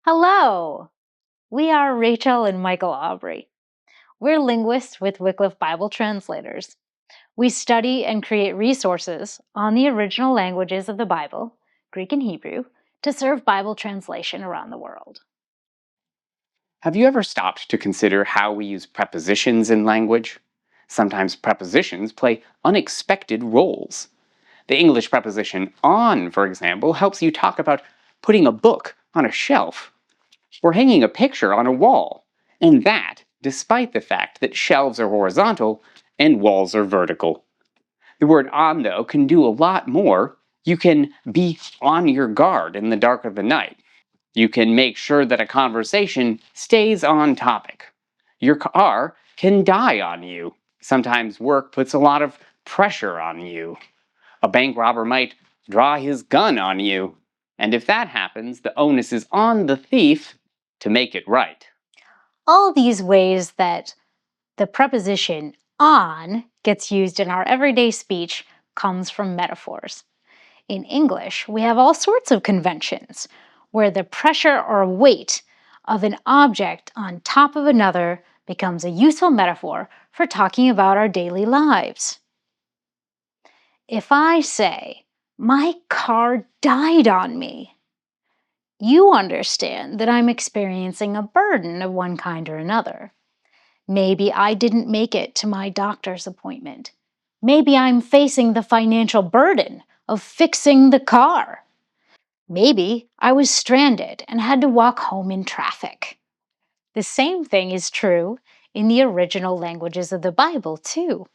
Hello! We are Rachel and Michael Aubrey. We're linguists with Wycliffe Bible Translators. We study and create resources on the original languages of the Bible, Greek and Hebrew, to serve Bible translation around the world. Have you ever stopped to consider how we use prepositions in language? Sometimes prepositions play unexpected roles. The English preposition on, for example, helps you talk about putting a book on a shelf or hanging a picture on a wall, and that despite the fact that shelves are horizontal and walls are vertical. The word on, though, can do a lot more. You can be on your guard in the dark of the night. You can make sure that a conversation stays on topic. Your car can die on you. Sometimes work puts a lot of pressure on you. A bank robber might draw his gun on you. And if that happens, the onus is on the thief to make it right. All these ways that the preposition on gets used in our everyday speech comes from metaphors. In English, we have all sorts of conventions where the pressure or weight of an object on top of another becomes a useful metaphor for talking about our daily lives. If I say, "My car died on me," you understand that I'm experiencing a burden of one kind or another. Maybe I didn't make it to my doctor's appointment. Maybe I'm facing the financial burden of fixing the car. Maybe I was stranded and had to walk home in traffic. The same thing is true in the original languages of the Bible, too.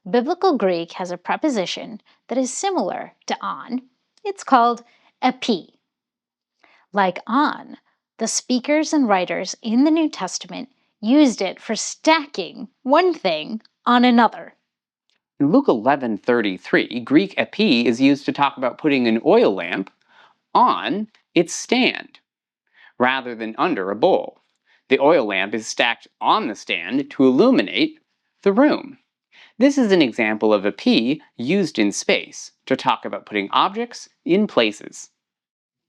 Biblical Greek has a preposition that is similar to on. It's called epi. Like on, the speakers and writers in the New Testament used it for stacking one thing on another. In Luke 11:33, Greek epi is used to talk about putting an oil lamp on its stand rather than under a bowl. The oil lamp is stacked on the stand to illuminate the room. This is an example of a P used in space to talk about putting objects in places.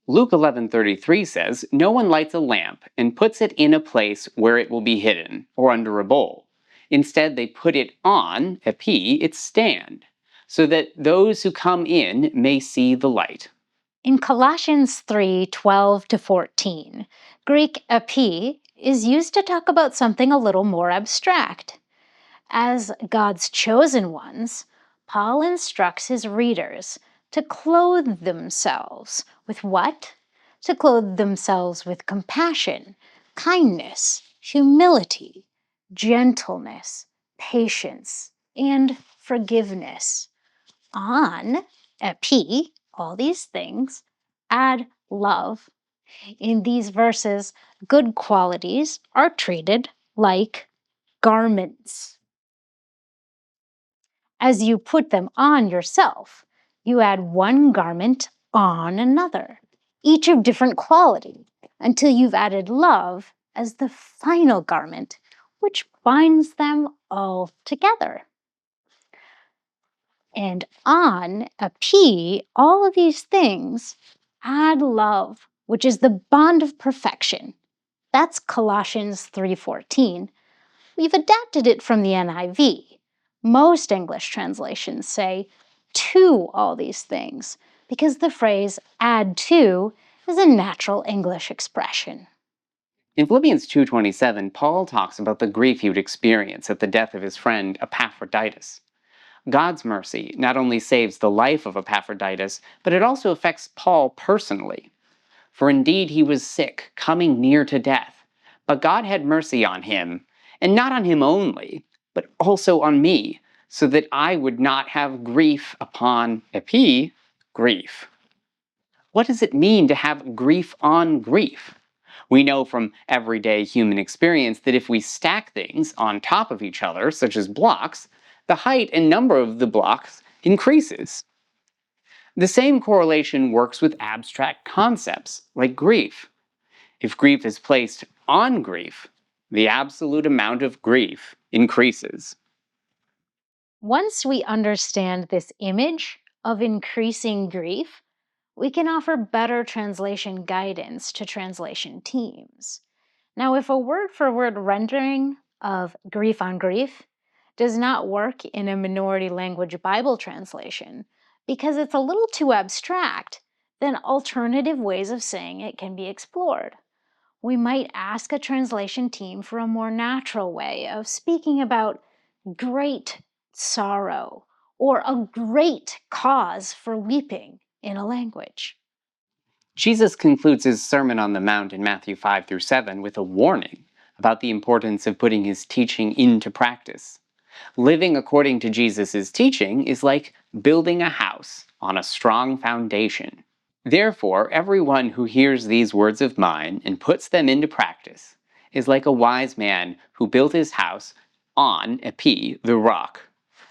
Luke 11:33 says, "No one lights a lamp and puts it in a place where it will be hidden or under a bowl. Instead, they put it on a P, its stand, so that those who come in may see the light." In Colossians 3:12-14, Greek epi is used to talk about something a little more abstract. As God's chosen ones, Paul instructs his readers to clothe themselves with what? To clothe themselves with compassion, kindness, humility, gentleness, patience, and forgiveness. On, epi, all these things, add love. In these verses, good qualities are treated like garments. As you put them on yourself, you add one garment on another, each of different quality, until you've added love as the final garment, which binds them all together. And on a P, all of these things add love, which is the bond of perfection. That's Colossians 3:14. We've adapted it from the NIV. Most English translations say to all these things because the phrase add to is a natural English expression. In Philippians 2:27, Paul talks about the grief he would experience at the death of his friend Epaphroditus. God's mercy not only saves the life of Epaphroditus, but it also affects Paul personally. For indeed he was sick, coming near to death. But God had mercy on him, and not on him only, but also on me, so that I would not have grief upon grief. What does it mean to have grief on grief? We know from everyday human experience that if we stack things on top of each other, such as blocks, the height and number of the blocks increases. The same correlation works with abstract concepts, like grief. If grief is placed on grief, the absolute amount of grief increases. Once we understand this image of increasing grief, we can offer better translation guidance to translation teams. Now, if a word-for-word rendering of grief on grief does not work in a minority language Bible translation because it's a little too abstract, then alternative ways of saying it can be explored. We might ask a translation team for a more natural way of speaking about great sorrow or a great cause for weeping in a language. Jesus concludes his Sermon on the Mount in Matthew 5 through 7 with a warning about the importance of putting his teaching into practice. Living according to Jesus' teaching is like building a house on a strong foundation. Therefore, everyone who hears these words of mine and puts them into practice is like a wise man who built his house on the rock.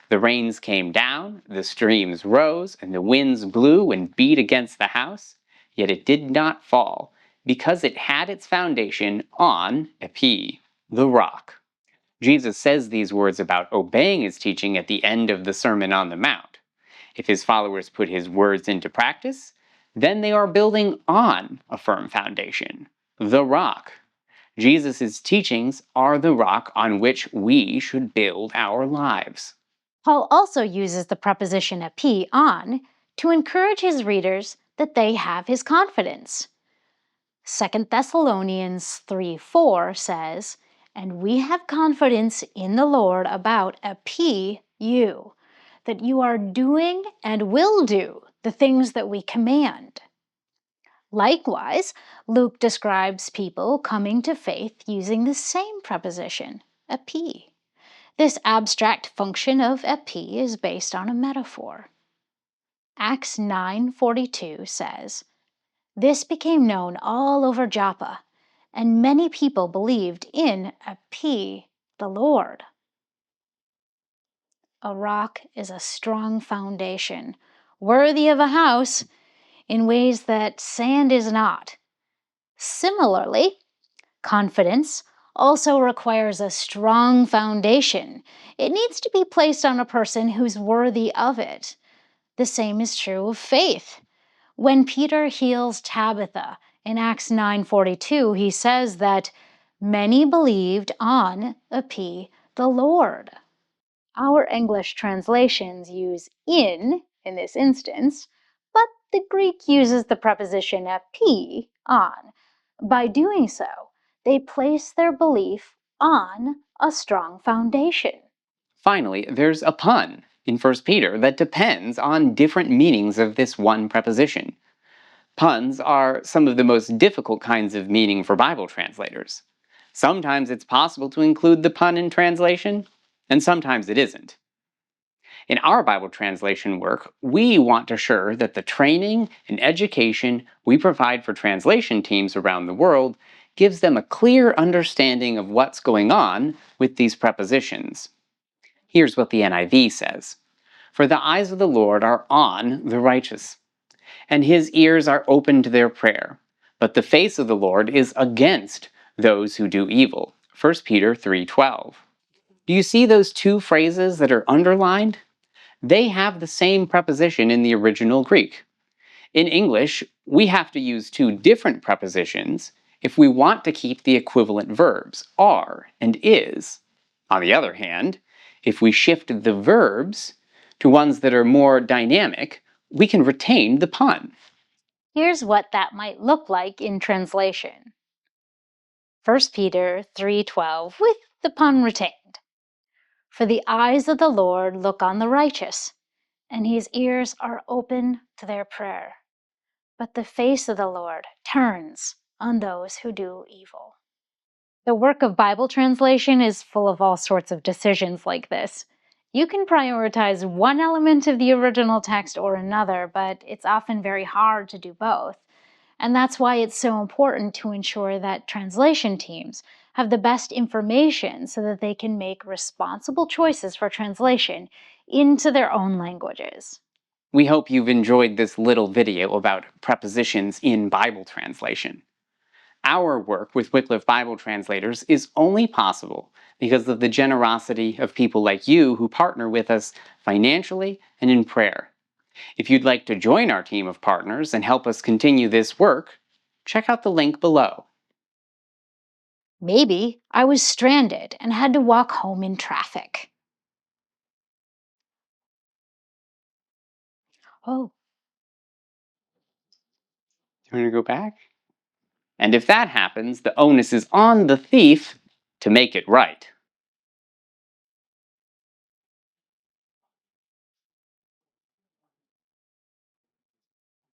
The rains came down, the streams rose, and the winds blew and beat against the house, yet it did not fall, because it had its foundation on the rock. Jesus says these words about obeying his teaching at the end of the Sermon on the Mount. If his followers put his words into practice, then they are building on a firm foundation, the rock. Jesus' teachings are the rock on which we should build our lives. Paul also uses the preposition epi, on, to encourage his readers that they have his confidence. 2 Thessalonians 3:4 says, "And we have confidence in the Lord about you, that you are doing and will do the things that we command." Likewise, Luke describes people coming to faith using the same preposition, epi. This abstract function of epi is based on a metaphor. Acts 9:42 says, "This became known all over Joppa, and many people believed in epi, the Lord." A rock is a strong foundation, worthy of a house, in ways that sand is not. Similarly, confidence also requires a strong foundation. It needs to be placed on a person who's worthy of it. The same is true of faith. When Peter heals Tabitha in Acts 9:42, he says that many believed on the Lord. Our English translations use in this instance, but the Greek uses the preposition epi, on. By doing so, they place their belief on a strong foundation. Finally, there's a pun in 1 Peter that depends on different meanings of this one preposition. Puns are some of the most difficult kinds of meaning for Bible translators. Sometimes it's possible to include the pun in translation, and sometimes it isn't. In our Bible translation work, we want to ensure that the training and education we provide for translation teams around the world gives them a clear understanding of what's going on with these prepositions. Here's what the NIV says. "For the eyes of the Lord are on the righteous, and his ears are open to their prayer. But the face of the Lord is against those who do evil." 1 Peter 3:12. Do you see those two phrases that are underlined? They have the same preposition in the original Greek. In English, we have to use two different prepositions if we want to keep the equivalent verbs, are and is. On the other hand, if we shift the verbs to ones that are more dynamic, we can retain the pun. Here's what that might look like in translation. 1 Peter 3:12 with the pun retained. "For the eyes of the Lord look on the righteous, and his ears are open to their prayer. But the face of the Lord turns on those who do evil." The work of Bible translation is full of all sorts of decisions like this. You can prioritize one element of the original text or another, but it's often very hard to do both. And that's why it's so important to ensure that translation teams have the best information so that they can make responsible choices for translation into their own languages. We hope you've enjoyed this little video about prepositions in Bible translation. Our work with Wycliffe Bible Translators is only possible because of the generosity of people like you who partner with us financially and in prayer. If you'd like to join our team of partners and help us continue this work, check out the link below. Maybe I was stranded and had to walk home in traffic. Oh, You want to go back? And if that happens, the onus is on the thief to make it right.